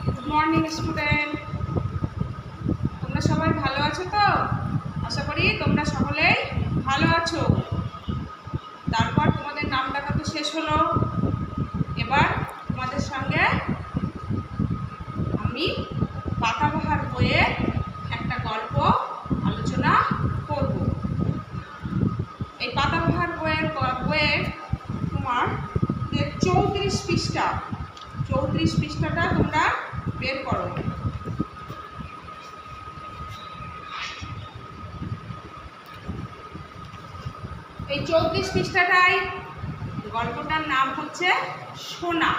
Good morning student, তোমরা সবাই ভালো আছো তো? আশা করি তোমরা সকলেই ভালো আছো। তারপর তোমাদের নাম ডাকা তো শেষ হলো। এবার তোমাদের সঙ্গে আমি পাতাবাহার বইয়ের একটা গল্প আলোচনা করব। এই পাতাবাহার বইয়ের তোমার 34 পৃষ্ঠা, 34 পৃষ্ঠাটা তোমরা বের করো। এই 34 পৃষ্ঠাটাই গল্পটার নাম হচ্ছে সোনা,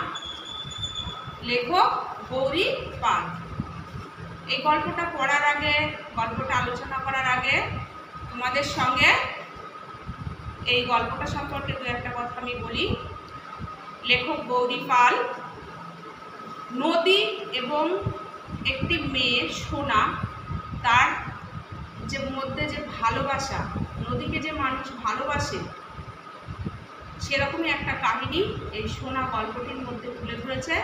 লেখক গৌরী পাল। এই গল্পটা পড়ার আগে, গল্পটা আলোচনা করার আগে তোমাদের সঙ্গে এই গল্পটা সম্পর্কে দু একটা কথা আমি বলি। লেখক গৌরী পাল নদী এবং একটি মেয়ে সোনা, তার যে মধ্যে যে ভালোবাসা, নদীকে যে মানুষ ভালোবাসে, সেরকমই একটা কাহিনী এই সোনা গল্পটির মধ্যে তুলে ধরেছে।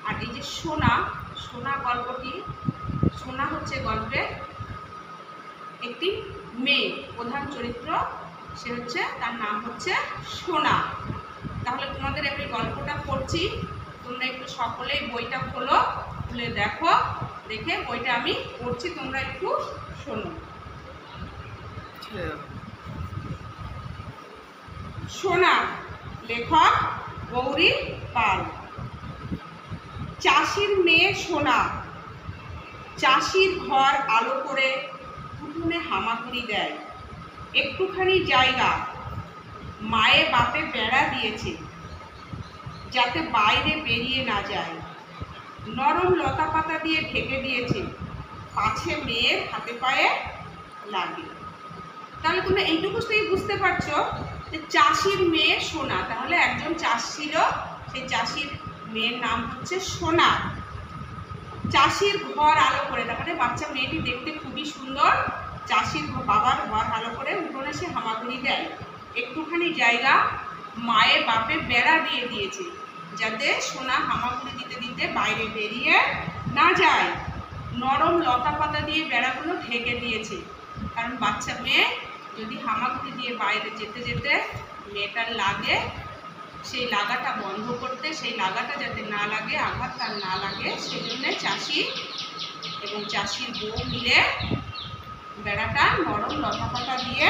আর এই যে সোনা গল্পটি, সোনা হচ্ছে গল্পের একটি মেয়ে, প্রধান চরিত্র, সে হচ্ছে, তার নাম হচ্ছে সোনা। তাহলে তোমাদের আমি গল্পটা পড়ছি, তোমরা একটু সকলেই বইটা খোলো, খুলে দেখো, দেখে বইটা আমি পড়ছি, তোমরা একটু শোনো। সোনা, লেখক গৌরী পাল। চাষির মেয়ে সোনা চাষির ঘর আলো করে উঠোনে হামাগুড়ি দেয়। একটুখানি জায়গা মায়ে বাপে বেড়া দিয়েছে যাতে বাইরে বেরিয়ে না যায়। নরম লতা পাতা দিয়ে ঢেকে দিয়েছে, পাছে মেয়ের হাতে পায়ে লাগে। তাহলে তোমরা এইটুকু বুঝতে পারছো যে চাষির মেয়ে সোনা, তাহলে একজন চাষ ছিল, সেই চাষির মেয়ের নাম হচ্ছে সোনা। চাষির ঘর আলো করে, তার মানে বাচ্চা মেয়েটি দেখতে খুবই সুন্দর। চাষির বাবার ঘর আলো করে উঠোনে সে হামাগুড়ি দেয়। একটুখানি জায়গা মায়ে বাপে বেড়া দিয়ে দিয়েছে যাতে সোনা হামাগুড়ি দিতে দিতে বাইরে বেরিয়ে না যায়। নরম লতা পাতা দিয়ে বেড়াগুলো ঢেকে দিয়েছে, কারণ বাচ্চা মেয়ে যদি হামাগুড়ি দিয়ে বাইরে যেতে যেতে মেয়েটার লাগে, সেই লাগাটা বন্ধ করতে, সেই লাগাটা যাতে না লাগে, আঘাত তার না লাগে, সেই জন্য চাষি এবং চাষির বউ মিলে বেড়াটা নরম লতা পাতা দিয়ে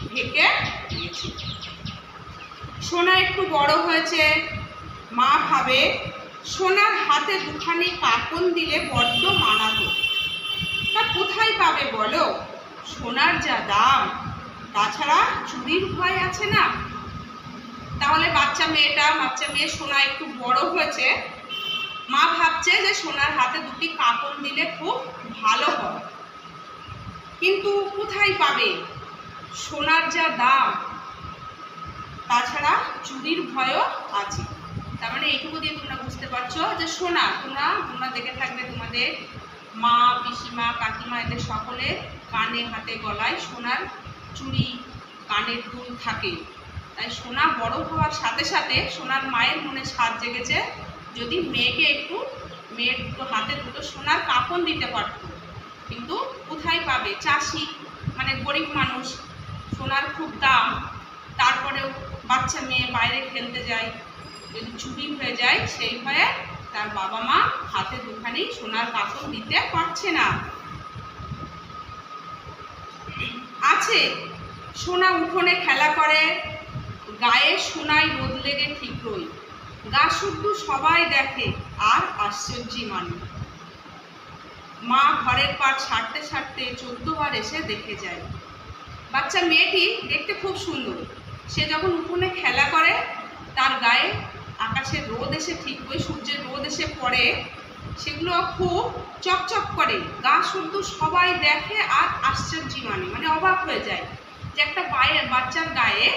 ঢেকে দিয়েছে। সোনা একটু বড় হয়েছে, মা ভাবে সোনার হাতে দুখানি কাকন দিলে বড্ড মানাতো। তা কোথায় পাবে বলো, সোনার যা দাম, তাছাড়া চুরির ভয় আছে না। তাহলে বাচ্চা মেয়ে সোনা একটু বড় হয়েছে, মা ভাবছে যে সোনার হাতে দুটি কাকন দিলে খুব ভালো হয়, কিন্তু কোথায় পাবে, সোনার যা দাম, তাছাড়া চুরির ভয়ও আছে। তার মানে এইটুকু দিয়ে তোমরা বুঝতে পারছো যে সোনা, তোমরা দেখে থাকবে তোমাদের মা, পিসিমা, কাকিমা, এদের সকলে কানে, হাতে, গলায় সোনার চুড়ি, কানের দুল থাকে। তাই সোনা বড় হওয়ার সাথে সাথে সোনার মায়ের মনে সাধ জেগেছে, যদি মেয়ের দুটো হাতে দুটো সোনার কাকন দিতে পারত। কিন্তু কোথায় পাবে, চাষি মানে গরিব মানুষ, সোনার খুব দাম, তারপরেও বাচ্চা মেয়ে বাইরে খেলতে যায়, যদি চুরি হয়ে যায় সেই ভয়ে তার বাবা মা হাতে দুখানি সোনার কাকন দিতে পারছে না। আছে সোনা উঠোনে খেলা করে, গায়ে সোনায় রোদ লেগে ঠিকরই, গা শুদ্ধ সবাই দেখে আর আশ্চর্যি মানে। মা ঘরের পাট ছাড়তে ছাড়তে 14 বার এসে দেখে যায়। বাচ্চা মেয়েটি দেখতে খুব সুন্দর, সে যখন উঠোনে খেলা করে তার গায়ে আকাশের রোদ এসে ঠিকই, সূর্যের রোদ এসে পড়ে, সেগুলো খুব চকচক করে, গা শুদ্ধ সবাই দেখে আর আশ্চর্যি মানে অবাক হয়ে যায় যে একটা বাচ্চার গায়ে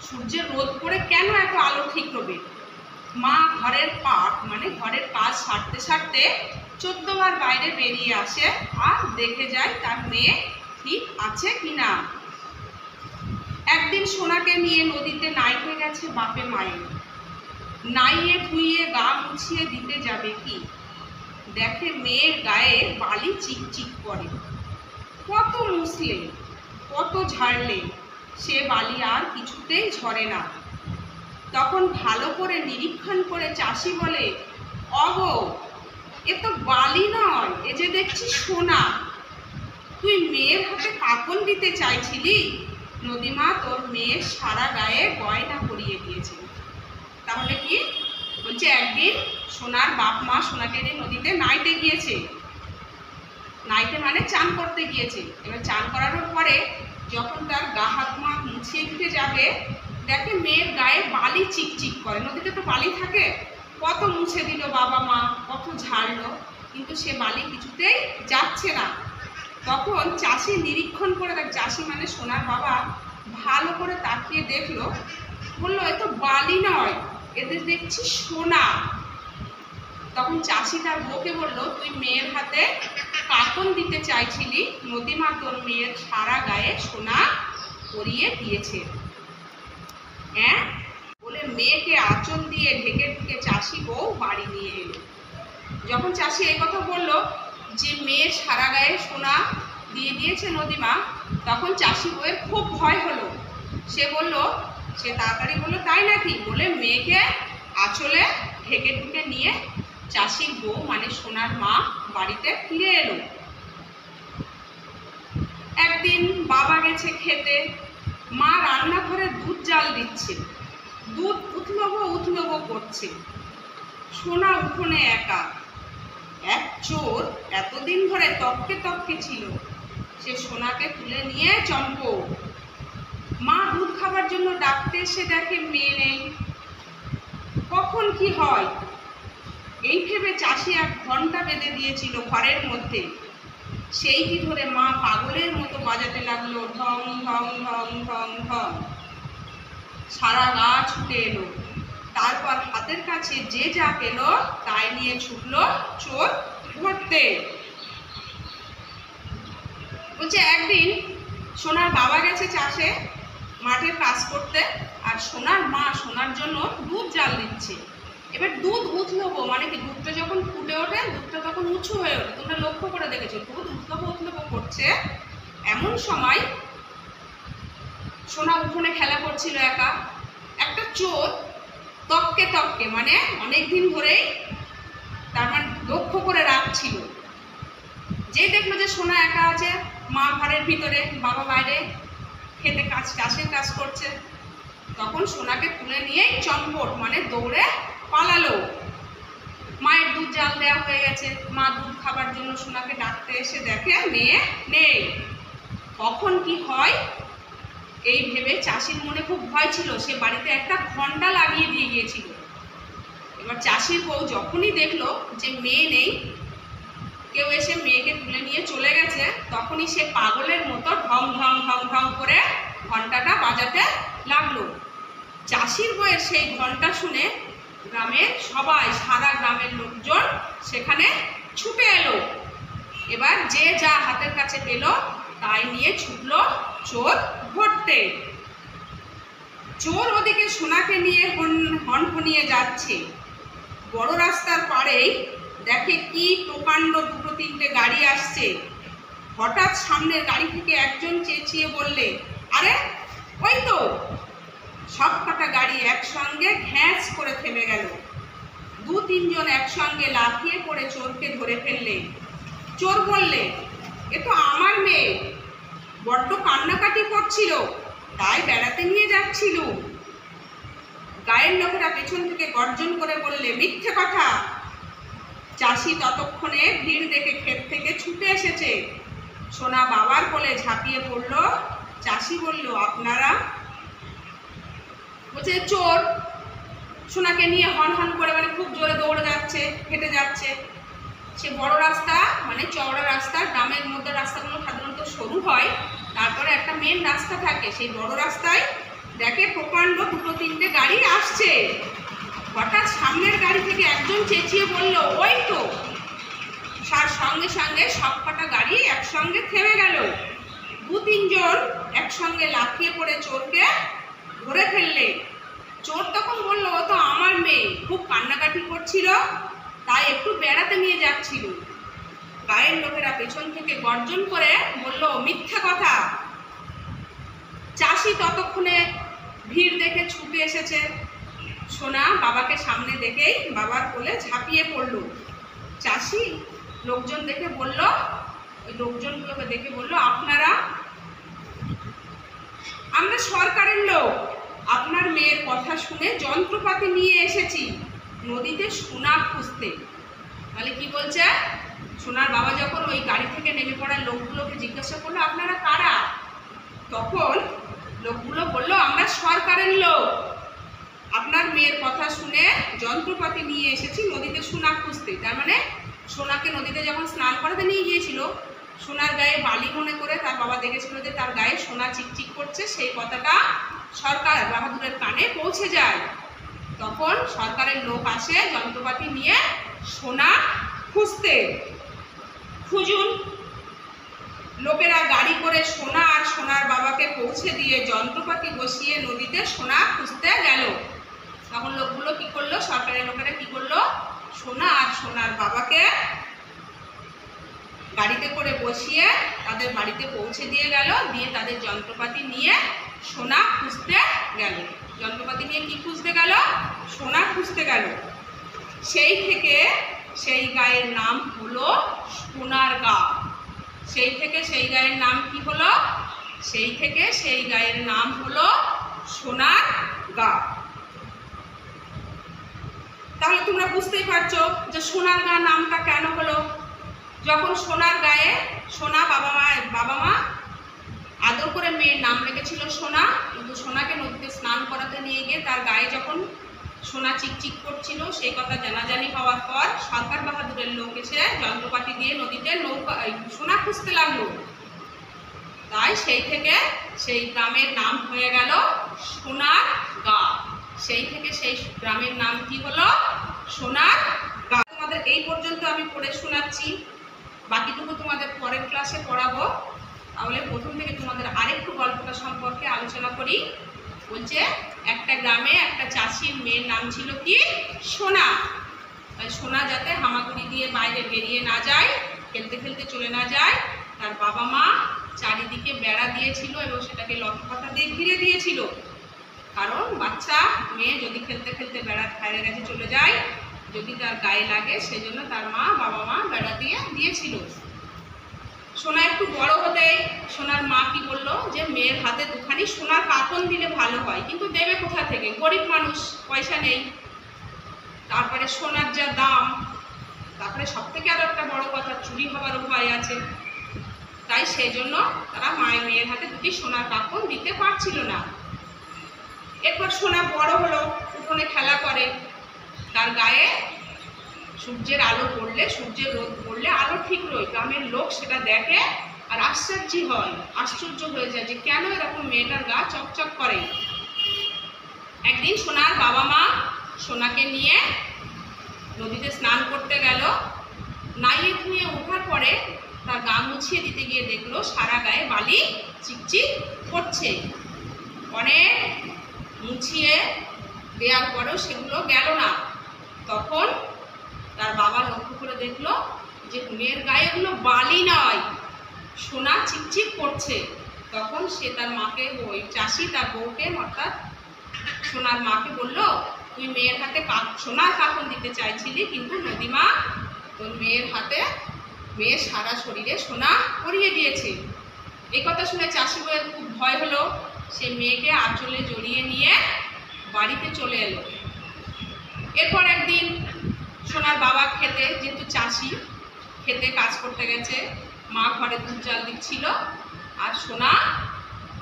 সূর্যের রোদ পড়ে কেন এত আলো ঠিক রবে। মা ঘরের পাট মানে ঘরের কাজ সারতে সারতে 14 বার বাইরে বেরিয়ে আসে আর দেখে যায় তার মেয়ে ঠিক আছে কিনা। একদিন সোনাকে নিয়ে নদীতে নাইতে গেছে বাপে মায়ে। নাইয়ে ধুইয়ে গা মুছিয়ে দিতে যাবে কি, দেখে মেয়ের গায়ে বালি চিকচিক করে। কত মুছলে, কত ঝাড়লে, সে বালি আর কিছুতেই ঝরে না। তখন ভালো করে নিরীক্ষণ করে চাষি বলে, অগো, এ তো বালি নয়, এ যে দেখছি সোনা। তুই মেয়ের হাতে কাফন দিতে চাইছিলি, নদীমা তোর মেয়ের সারা গায়ে গয়না পরিয়ে দিয়েছে। তাহলে কি বলছে, একদিন সোনার বাপ মা সোনাকে নিয়ে নদীতে নাইতে গিয়েছে। নাইতে মানে চান করতে গিয়েছে। এবার চান করানোর পরে যখন তার গা হাত মা মুছিয়ে দিতে যাবে, দেখে মেয়ের গায়ে বালি চিকচিক করে। নদীতে তো বালি থাকে, কত মুছে দিল বাবা মা, কত ঝাড়লো, কিন্তু সে বালি কিছুতেই যাচ্ছে না। তখন চাষি নিরীক্ষণ করে, দেখ চাষি মানে সোনার বাবা, ভালো করে তাকিয়ে দেখলো, বললো এ তো বালি নয়, এদের দেখছি সোনা। তখন চাষি তার বউকে বললো, তুই মেয়ের হাতে কাফন দিতে চাইছিলি, নদীমা তোর মেয়ের সারা গায়ে সোনা পরিয়ে দিয়েছে। হ্যাঁ বলে মেয়েকে আঁচল দিয়ে ঢেকে ঢুকে চাষি বউ বাড়ি নিয়ে এলো। যখন চাষি এই কথা বললো যে মেয়ের সারা গায়ে সোনা দিয়ে দিয়েছে নদীমা, তখন চাষি বউয়ের খুব ভয় হলো। সে তাড়াতাড়ি বললো, তাই নাকি, বলে মেয়েকে আঁচলে ঢেকে ঢুকে নিয়ে চাষির বউ মানে সোনার মা বাড়িতে ফিরে এলো। একদিন বাবা গেছে খেতে, মা রান্নাঘরে দুধ জাল দিচ্ছে, দুধ উথলবো করছে। সোনা উঠোনে একা। এক চোর এতদিন ধরে তককে ছিল, সে সোনাকে তুলে নিয়ে চম্পট। মা দুধ খাবার জন্য ডাকতে এসে দেখে মেয়ে নেই। কখন কি হয় এই ভেবে চাষি এক ঘন্টা বেঁধে দিয়েছিল ঘরের মধ্যে। সেইটি ধরে মা পাগলের মতো বাজাতে লাগলো, ঢং ঢং ঢং ঢং ঢং। সারা গা ছুটে এলো। তারপর হাতের কাছে যে যা পেল তাই নিয়ে ছুটলো চোর ধরতে। বলছে একদিন সোনার বাবা গেছে চাষে মাঠে কাজ করতে, আর সোনার মা সোনার জন্য দুধ জাল দিচ্ছে। এবার দুধ উথলবো মানে কি, দুধটা যখন ফুটে ওঠে, দুধটা তখন উঁচু হয়ে ওঠে, তোমরা লক্ষ্য করে দেখেছো, দুধ উথলবো করছে। এমন সময় সোনা উঠোনে খেলা করছিল একা। একটা চোর তককে মানে অনেকদিন ধরেই তার মানে লক্ষ্য করে রাখছিল। যে দেখলো যে সোনা একা আছে, মা ঘরের ভিতরে, বাবা বাইরে খেতে চাষের কাজ করছে, তখন সোনাকে তুলে নিয়ে চম্পট মানে দৌড়ে পালালো। মায়ের দুধ জাল দেওয়া হয়ে গেছে, মা দুধ খাবার জন্য সোনাকে ডাকতে এসে দেখে মেয়ে নেই। কখন কি হয় এই ভেবে চাষির মনে খুব ভয় ছিল, সে বাড়িতে একটা ঘন্টা লাগিয়ে দিয়ে গিয়েছিল। এবার চাষির বউ যখনই দেখলো যে মেয়ে নেই, কেউ এসে মেয়েকে তুলে নিয়ে চলে গেছে, তখনই সে পাগলের মতো ঢং ঢং ঢং ঢং করে ঘন্টাটা বাজাতে লাগলো। চাষির বউয়ের সেই ঘন্টা শুনে গ্রামের সবাই, সারা গ্রামের লোকজন সেখানে ছুটে এলো। এবার যে যা হাতের কাছে পেল তাই নিয়ে ছুটলো চোর ধরতে। চোর ওদিকে সোনাকে নিয়ে হনহনিয়ে যাচ্ছে। বড় রাস্তার পাড়েই দেখে কি প্রকাণ্ড দুটো তিনটে গাড়ি আসছে। হঠাৎ সামনের গাড়ি থেকে একজন চেঁচিয়ে বললে, আরে ওই তো। সব কটা গাড়ি একসঙ্গে ঘ্যাঁচ করে থেমে গেল। দু তিনজন একসঙ্গে লাফিয়ে পড়ে চোরকে ধরে ফেললে। চোর বললে, এ তো আমার মেয়ে, বড্ড কান্নাকাটি করছিল, তাই বেড়াতে নিয়ে যাচ্ছিল। গায়ের লোকেরা পেছন থেকে গর্জন করে বললে, মিথ্যে কথা। চাষি ততক্ষণে ভিড় দেখে ক্ষেত থেকে ছুটে এসেছে। সোনা বাবার কোলে ঝাঁপিয়ে পড়ল। চাষি বলল, আপনারা? বলছে চোর। সোনাকে নিয়ে হন করে মানে খুব জোরে দৌড়ে যাচ্ছে, হেঁটে যাচ্ছে। সে বড় রাস্তা মানে চওড়া রাস্তা, গ্রামের মধ্যে রাস্তাগুলো সাধারণত সরু হয়, তারপরে একটা মেন রাস্তা থাকে। সেই বড় রাস্তায় দেখে প্রকাণ্ড দুটো তিনটে গাড়ি আসছে। হঠাৎ সামনের গাড়ি থেকে একজন চেঁচিয়ে বলল, ওই তো। সঙ্গে সঙ্গে সব কটা গাড়ি একসঙ্গে থেমে গেল। দু তিনজন একসঙ্গে লাফিয়ে পড়ে চোরকে ধরে ফেললে। চোর তখন বলল, ও তো আমার মেয়ে, খুব কান্নাকাটি করছিল, তাই একটু বেড়াতে নিয়ে যাচ্ছিল। গায়ের লোকেরা পেছন থেকে গর্জন করে বলল, মিথ্যা কথা। চাষি ততক্ষণে ভিড় দেখে ছুটে এসেছে। সোনা বাবাকে সামনে দেখেই বাবার কোলে ঝাঁপিয়ে পড়ল। চাষি লোকজনগুলোকে দেখে বলল, আমরা সরকারের লোক, আপনার মেয়ের কথা শুনে যন্ত্রপাতি নিয়ে এসেছি নদীতে সোনা খুঁজতে। তাহলে কি বলছে? সোনার বাবা যখন ওই গাড়ি থেকে নেমে পড়া লোকগুলোকে জিজ্ঞাসা করলো, আপনারা কারা? তখন লোকগুলো বলল, আমরা সরকারের লোক, আপনার মেয়ের কথা শুনে যন্ত্রপাতি নিয়ে এসেছি নদীতে সোনা খুঁজতে। তার মানে সোনাকে নদীতে যখন স্নান করাতে নিয়ে গিয়েছিল, সোনার গায়ে বালি মনে করে তার বাবা দেখেছিল যে তার গায়ে সোনা চিকচিক করছে। সেই কথাটা সরকার বাহাদুরের কানে পৌঁছে যায়। তখন সরকারের লোক আসে যন্ত্রপাতি নিয়ে সোনা খুঁজতে। খুঁজুন। লোকেরা গাড়ি করে সোনা আর সোনার বাবাকে পৌঁছে দিয়ে যন্ত্রপাতি বসিয়ে নদীতে সোনা খুঁজতে গেল। তখন লোকগুলো কি করলো, সরকারের লোকেরা কি করলো, সোনা আর সোনার বাবাকে গাড়িতে করে বসিয়ে তাদের বাড়িতে পৌঁছে দিয়ে গেল। দিয়ে তাদের যন্ত্রপাতি নিয়ে সোনা খুঁজতে গেল। যন্ত্রপাতি নিয়ে কি খুঁজতে গেল? সোনা খুঁজতে গেল। সেই থেকে সেই গায়ের নাম হলো সোনার গা। সেই থেকে সেই গায়ের নাম কি হলো? সেই থেকে সেই গায়ের নাম হলো সোনার গা। তাহলে তোমরা বুঝতেই পারছো যে সোনার গা নামটা কেন হলো। যখন সোনার গায়ে সোনা বাবা মা আদর করে মেয়ের নাম রেখেছিল সোনা, কিন্তু সোনাকে নদীতে স্নান করাতে নিয়ে গিয়ে তার গায়ে যখন সোনা চিকচিক করছিল, সেই কথা জানাজানি হওয়ার পর সরকার বাহাদুরের লোক এসে যন্ত্রপাতি দিয়ে নদীতে সোনা খুঁজতে লাগলো। তাই সেই থেকে সেই গ্রামের নাম হয়ে গেল সোনার গা। সেই থেকে সেই গ্রামের নাম কি হলো? সোনার গা। তোমাদের এই পর্যন্ত আমি পড়ে শোনাচ্ছি, বাকিটুকু তোমাদের পরের ক্লাসে পড়াবো। তাহলে প্রথম থেকে তোমাদের আরেকটু গল্পটা সম্পর্কে আলোচনা করি। বলছে, একটা গ্রামে একটা চাষির মেয়ের নাম ছিল কি? সোনা। তাই সোনা যাতে হামাগুড়ি দিয়ে বাইরে বেরিয়ে না যায়, খেলতে খেলতে চলে না যায়, তার বাবা মা চারিদিকে বেড়া দিয়েছিল এবং সেটাকে লতাপাতা দিয়ে ঘিরে দিয়েছিল। কারণ বাচ্চা মেয়ে যদি খেলতে খেলতে বেড়ার ধারে কাছে চলে যায়, যদি তার গায়ে লাগে, সেই জন্য তার বাবা মা বেড়া দিয়ে দিয়েছিল। সোনা একটু বড় হতে সোনার মা কি বললো যে মেয়ের হাতে দুখানি সোনার কাকন দিলে ভালো হয়, কিন্তু দেবে কোথা থেকে? গরিব মানুষ, পয়সা নেই। তারপরে সোনার যা দাম, তারপরে সব থেকে আরো একটা বড় কথা, চুরি হওয়ার ভয় আছে। তাই সেই জন্য তারা মেয়ের হাতে দুটি সোনার কাকন দিতে পারছিল না। এরপর সোনা বড় হলো, উঠোনে খেলা করে, তার গায়ে সূর্যের আলো পড়লে, সূর্যের রোদ পড়লে আলো ঠিক রয়। গ্রামের লোক সেটা দেখে আর আশ্চর্য হয়ে যায় যে কেন এরকম মেয়েটার গা চকচক করে। একদিন সোনার বাবা মা সোনাকে নিয়ে নদীতে স্নান করতে গেল। নাইয়ে ধুয়ে ওঠার পরে তার গা মুছিয়ে দিতে গিয়ে দেখলো সারা গায়ে বালি চিকচিক করছে। অনেক মুছিয়ে দেওয়ার পরেও সেগুলো গেল না। তখন তার বাবা লক্ষ্য করে দেখলো যে মেয়ের গায়ে এগুলো বালি নয়, সোনা চিকচিক করছে। তখন সে তার মাকে, ওই চাষি তার বউকে অর্থাৎ সোনার মাকে বলল, তুই মেয়ের হাতে সোনার কাকন দিতে চাইছিলি, কিন্তু নদীমা তোর মেয়ের হাতে মেয়ের সারা শরীরে সোনা পরিয়ে দিয়েছে। এই কথা শুনে চাষি বউয়ের খুব ভয় হলো। সে মেয়েকে আঁচলে জড়িয়ে নিয়ে বাড়িতে চলে এলো। এরপর একদিন সোনার বাবা খেতে, যেহেতু চাষি, খেতে কাজ করতে গেছে, মা ঘরে দুধ জাল দিচ্ছিল আর সোনা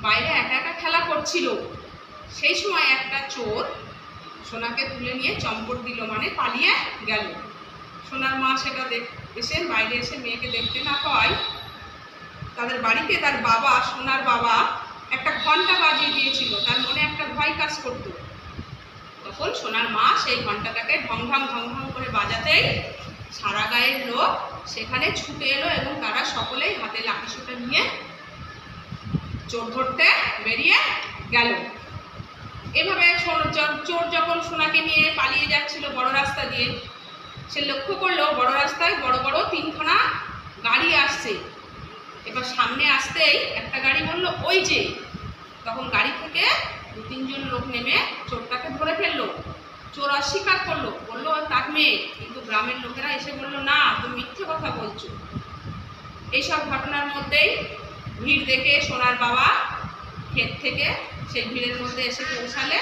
বাইরে একা একা খেলা করছিল। সেই সময় একটা চোর সোনাকে তুলে নিয়ে চম্পট দিল, মানে পালিয়ে গেল। সোনার মা সেটা বাইরে এসে মেয়েকে দেখতে না পায়, তাদের বাড়িতে তার বাবা, সোনার বাবা একটা ঘন্টা বাজিয়ে দিয়েছিল। তার মনে একটা ভয় কাজ করত। তখন সোনার মা সেই ঘন্টাটাকে ঢং ঢং ঢং ঢং করে বাজাতেই সারা গায়ের লোক সেখানে ছুটে এলো এবং তারা সকলেই হাতে লাঠি সোঁটা নিয়ে চোর ধরতে বেরিয়ে গেল। এভাবে চোর যখন সোনাকে নিয়ে পালিয়ে যাচ্ছিল বড় রাস্তা দিয়ে, সে লক্ষ্য করলো বড় রাস্তায় বড় বড় তিনখানা গাড়ি আসছে। এবার সামনে আসতেই একটা গাড়ি বলল ওই যে, তখন গাড়ি থেকে 2-3 জন লোক নেমে চোরটাকে ধরে ফেললো। চোর অস্বীকার করলো, বললো তার মেয়ে, কিন্তু গ্রামের লোকেরা এসে বললো না, তুমি মিথ্যে কথা বলছো। এইসব ঘটনার মধ্যেই ভিড় দেখে সোনার বাবা ক্ষেত থেকে সেই ভিড়ের মধ্যে এসে পৌঁছালে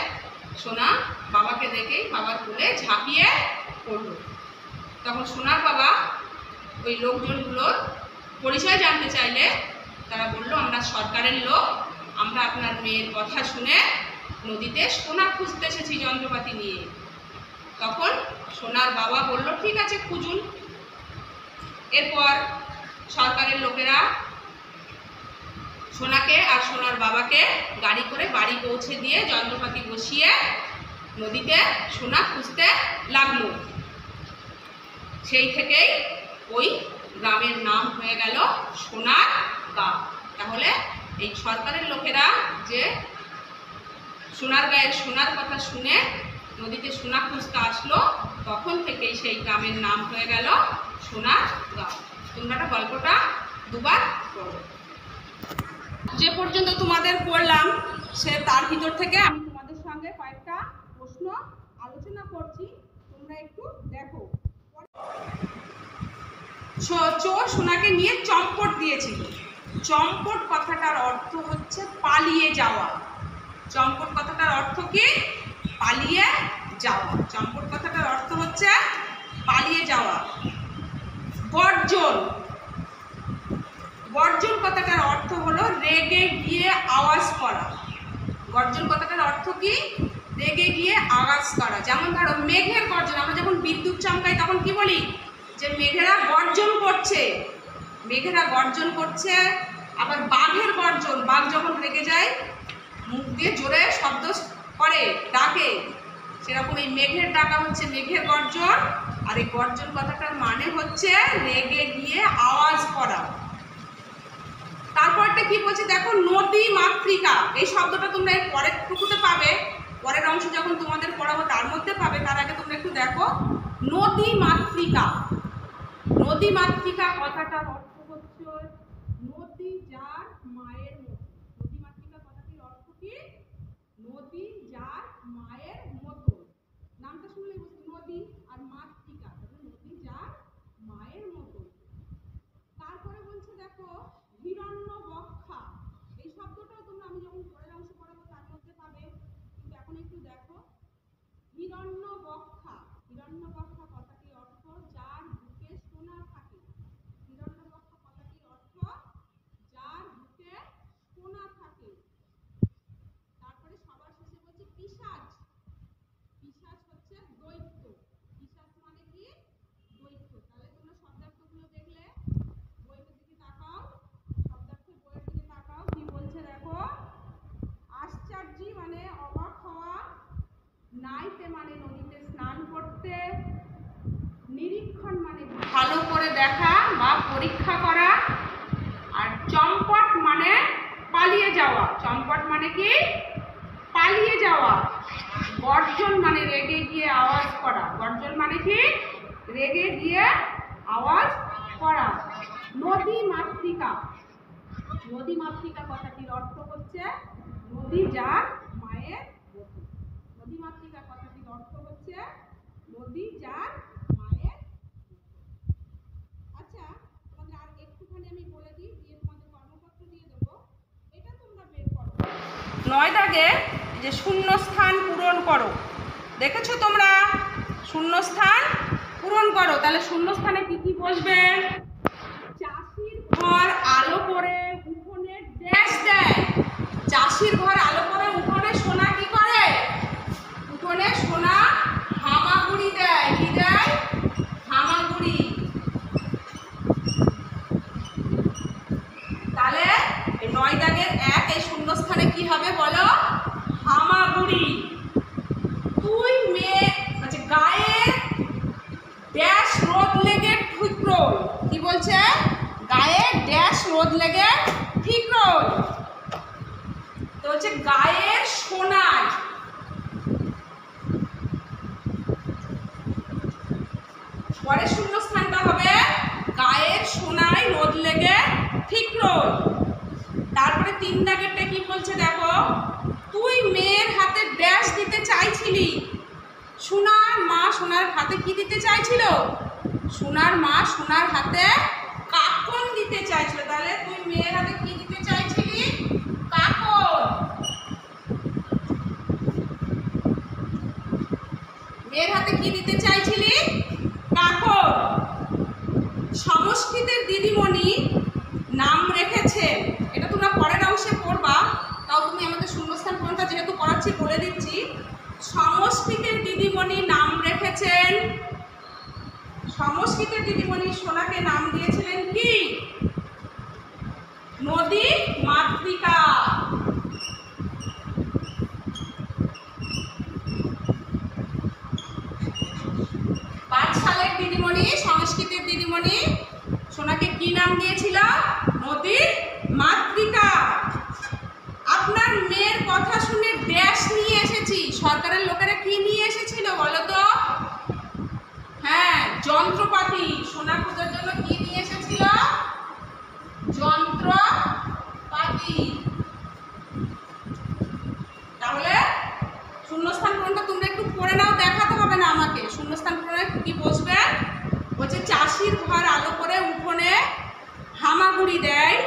সোনা বাবাকে দেখেই বাবার কোলে ঝাঁপিয়ে পড়ল। তখন সোনার বাবা ওই লোকজনগুলোর পরিচয় জানতে চাইলে তারা বলল আমরা সরকারের লোক, আমরা আপনার মেয়ের কথা শুনে নদীতে সোনা খুঁজতে এসেছি যন্ত্রপাতি নিয়ে। তখন সোনার বাবা বলল ঠিক আছে খুঁজুন। এরপর সরকারের লোকেরা সোনাকে আর সোনার বাবাকে গাড়ি করে বাড়ি পৌঁছে দিয়ে যন্ত্রপাতি বসিয়ে নদীতে সোনা খুঁজতে লাগলো। সেই থেকেই ওই গ্রামের নাম হয়ে গেল সোনার গা। তাহলে এই সরকারের লোকেরা যে সোনার গায়ের সোনার কথা শুনে নদীতে সোনা খুঁজতে আসলো, তখন থেকেই সেই গ্রামের নাম হয়ে গেল সোনার গা। তোমরা গল্পটা দুবার পড়ো। যে পর্যন্ত তোমাদের পড়লাম সে তার ভিতর থেকে আমি তোমাদের সঙ্গে কয়েকটা প্রশ্ন আলোচনা করছি, তোমরা একটু দেখো। চোর সোনাকে নিয়ে চম্পট দিয়েছিল। চম্পট কথাটার অর্থ হচ্ছে পালিয়ে যাওয়া। চম্পট কথাটার অর্থ কি? পালিয়ে যাওয়া। চম্পট কথাটার অর্থ হচ্ছে পালিয়ে যাওয়া। গর্জন, গর্জন কথাটার অর্থ হলো রেগে গিয়ে আওয়াজ করা। গর্জন কথাটার অর্থ কি? রেগে গিয়ে আওয়াজ করা। যেমন ধরো মেঘের গর্জন, আমরা যখন বিদ্যুৎ চমকাই তখন কি বলি? যে মেঘেরা গর্জন করছে, মেঘেরা গর্জন করছে। আবার বাঘের গর্জন, বাঘ যখন রেগে যায় মুখ দিয়ে জোরে শব্দ করে, ডাকে, সেরকম এই মেঘের ডাকা হচ্ছে মেঘের গর্জন। আর এই গর্জন কথাটার মানে হচ্ছে রেগে গিয়ে আওয়াজ করা। তারপরটা কি বলছে দেখো, নদী মাতৃকা। এই শব্দটা তোমরা এর পরের টুকুতে পাবে, পরের অংশ যখন তোমাদের পড়াবো তার মধ্যে পাবে। তার আগে তোমরা একটু দেখো নদী মাতৃকা। নদী মাতৃকা কথাটার অর্থ হচ্ছে নদী যার মায়ের মতো। নদী মাতৃকা কথাটির অর্থ কি? নদী যার মায়ের মতো। নামটা শুনলে বুঝতে, নদী আর মাতৃকা, নদী যার মায়ের মতো। তারপরে বলছে দেখো হিরণ্যবক্ষা। এই শব্দটাও তোমরা আমি যখন পরের অংশ পড়াবো তার মধ্যে পাবে, কিন্তু এখন একটু দেখো হিরণ্যবক্ষা। হিরণ্যবক্ষা কথাটির অর্থ যার বুকে সোনা থাকে। হিরণ্যবক্ষা কথাটির অর্থ যার বুকে সোনা থাকে। তারপরে সবার শেষে বলছে পিশাচ। পিশাচ হচ্ছে দৈত্য। পিশাচ মানে কি? দৈত্য। তাহলে তোমরা শব্দার্থগুলো দেখলে বইয়ের দিকে তাকাও, শব্দার্থের বইয়ের দিকে তাকাও, কি বলছে দেখো। আশ্চর্য মানে অবাক হওয়া, নাইতে মানে নদীতে স্নান করতে, নিরীক্ষণ মানে ভালো করে দেখা বা পরীক্ষা করা, আর চম্পট মানে পালিয়ে যাওয়া। চম্পট মানে কি? পালিয়ে যাওয়া। গর্জন মানে রেগে গিয়ে আওয়াজ করা। গর্জন মানে কি? রেগে গিয়ে আওয়াজ করা। নদী মাতৃকা। নদী মাতৃকা কথাটির অর্থ হচ্ছে নদী যার মায়ের মতো। নদী মাতৃকা কথাটির অর্থ হচ্ছে নদী যার মায়ের মতো। আচ্ছা, তোমাদের আর একটুখানি আমি বলে দিই, দিয়ে তোমাদের কর্মপত্র দিয়ে দেবো। এটা তোমরা বের করো। 9 দাগে যে শূন্যস্থান পূরণ করো, দেখেছো তোমরা? শূন্যস্থান পূরণ করো। তাহলে শূন্যস্থানে কি কি বসবে? চাষির ঘর আলো করে উঠোনে ড্যাশ দেয়। চাষির ঘর আলো করে উঠোনে সোনা কি করে? উঠোনে সোনা হামাগুড়ি দেয়। কি দেয়? হামাগুড়ি। তাহলে 9 দাগের 1 এই শূন্যস্থানে কি হবে বলো? হামাগুড়ি। তুই মেয়ে আচ্ছা গায়ে ড্যাশ রোদ লেগে ঠিকরোল। কি বলছে? গায়ে ড্যাশ রোদ লেগে ঠিকরোল। তো হচ্ছে গায়ের সোনায়, পরের শূন্যস্থানটা হবে গায়ের সোনায় রোদ লেগে ঠিকরোই। তারপরে 3 দাগেরটা কি বলছে দেখো, তুই মেয়ের হাতে ড্যাশ দিতে চাইছিলি। সোনার মা সোনার হাতে কি দিতে চাইছিল? সোনার মা সোনার হাতে কাকন দিতে চাইছিল। তাহলে তুই মেয়ের হাতে কি দিতে চাইছিলি? কাকন। মেয়ের হাতে কি দিতে চাইছিলি? কাকন। সংস্কৃতের দিদিমণি নাম রেখেছেন, এটা তোমরা পরের অংশে পড়বা, তাও তুমি আমাদের শূন্যস্থান পূরণটা যেহেতু করাচ্ছি বলে দিচ্ছি। সংস্কৃতের দিদিমণি নাম রেখেছেন, সংস্কৃতের দিদিমণি সোনাকে নাম দিয়েছিলেন কি? নদী মাতৃকা। পাঠশালের দিদিমণি, সংস্কৃতের দিদিমণি সোনাকে কি নাম দিয়েছিল? নদী মাতৃকা। আপনার মেয়ের কথা শুনে ড্যাশ নিয়ে এসেছি। সরকারের লোকেরা কি নিয়ে এসেছিল বলো তো? হ্যাঁ, যন্ত্রপাতি। সোনা পূজার জন্য কি নিয়ে এসেছিল? যন্ত্রপাতি। তাহলে শূন্যস্থান পূরণটা তোমরা একটু পড়ে নাও, দেখাতে হবে না আমাকে। শূন্যস্থান পূরণে কি বসবে? বলছে চাষির ঘর আলো করে উঠোনে হামাগুড়ি দেয়,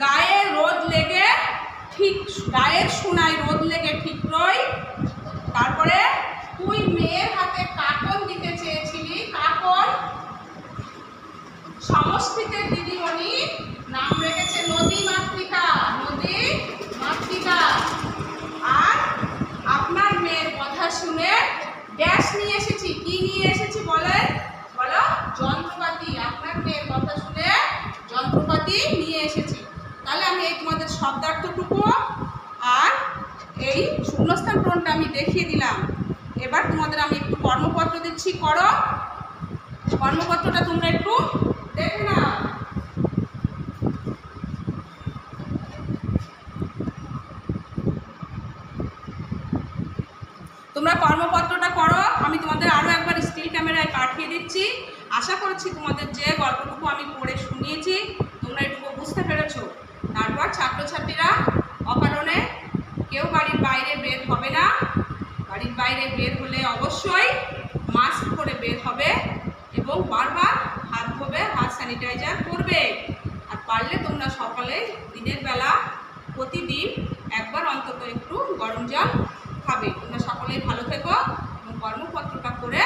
গায়ে রোদ লেগে ঠিক, গায়ের সোনায় রোদ লেগে ঠিকরোই। তারপরে তুই মেয়ের হাতে কাকন দিতে চেয়েছিলি, কাকন। সংস্কৃতের দিদিমণি নাম রেখেছে নদী মাতৃকা, নদী মাতৃকা। আর আপনার মেয়ের কথা শুনে ড্যাশ নিয়ে এসেছি। কি নিয়ে এসেছি বলেন? বলো, যন্ত্রপাতি। আপনার মেয়ের কথা শুনে যন্ত্রপাতি নিয়ে এসেছি। তাহলে আমি এই তোমাদের শব্দার্থটুকু আর এই শূন্যস্থান পূরণটা আমি দেখিয়ে দিলাম। এবার তোমাদের আমি একটু কর্মপত্র দিচ্ছি, করো। কর্মপত্রটা তোমরা একটু দেখে নাও। তোমরা কর্মপত্রটা করো, আমি তোমাদের আরও একবার স্টিল ক্যামেরায় পাঠিয়ে দিচ্ছি। আশা করছি তোমাদের যে গল্পটুকু আমি পড়ে শুনিয়েছি তোমরা এটুকু বুঝতে পেরেছো। তারপর ছাত্রছাত্রীরা অকারণে কেউ বাড়ির বাইরে বের হবে না। বাড়ির বাইরে বের হলে অবশ্যই মাস্ক পরে বের হবে এবং বারবার হাত ধোবে, হাত স্যানিটাইজার করবে। আর পারলে তোমরা সকালে দিনের বেলা প্রতিদিন একবার অন্তত একটু গরম জল খাবে। তোমরা সকলেই ভালো থেকো এবং কর্মপত্রটা করে